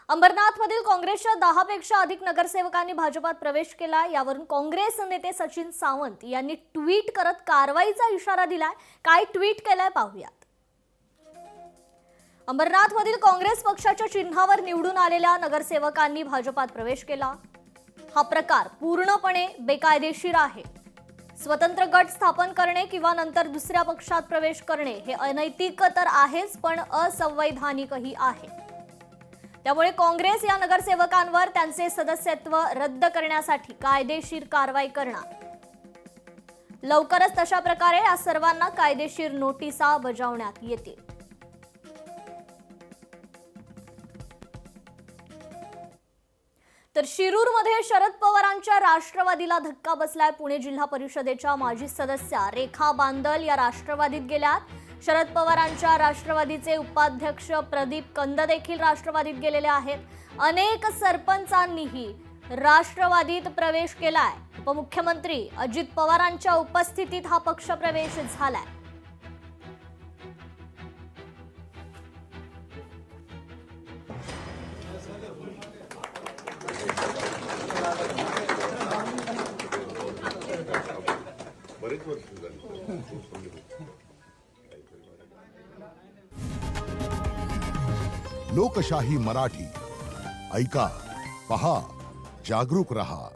अंबरनाथमधील काँग्रेसच्या 10 पेक्षा अधिक नगरसेवकांनी भाजपात प्रवेश केला। यावरून काँग्रेस नेते सचिन सावंत यांनी ट्विट करत कारवाईचा इशारा दिलाय। काय ट्विट केलंय पाहूयात। अंबरनाथमधील काँग्रेस पक्षाच्या चिन्हावर निवडून आलेल्या नगरसेवकांनी भाजपात प्रवेश केला। हा प्रकार पूर्णपणे बेकायदेशीर आहे। स्वतंत्र गट स्थापन करणे किंवा नंतर दुसऱ्या पक्षात प्रवेश करणे हे अनैतिक तर आहेच, पण असंवैधानिकही आहे। त्यामुळे काँग्रेस या नगरसेवकांवर त्यांचे सदस्यत्व रद्द करण्यासाठी कायदेशीर कारवाई करणार। लवकरच तशा प्रकारे या सर्वांना कायदेशीर नोटिसा बजावण्यात येतील। तर शिरूरमध्ये शरद पवारांच्या राष्ट्रवादीला धक्का बसलाय। पुणे जिल्हा परिषदेच्या माजी सदस्या रेखा बांदल या राष्ट्रवादीत गेल्यात। शरद पवारांच्या राष्ट्रवादीचे उपाध्यक्ष प्रदीप कंद देखील राष्ट्रवादीत गेलेले आहेत। अनेक सरपंचांनीही राष्ट्रवादीत प्रवेश केलाय। उपमुख्यमंत्री अजित पवारांच्या उपस्थितीत हा पक्षप्रवेश झालाय। लोकशाही मराठी ऐका, पहा, जागरूक रहा।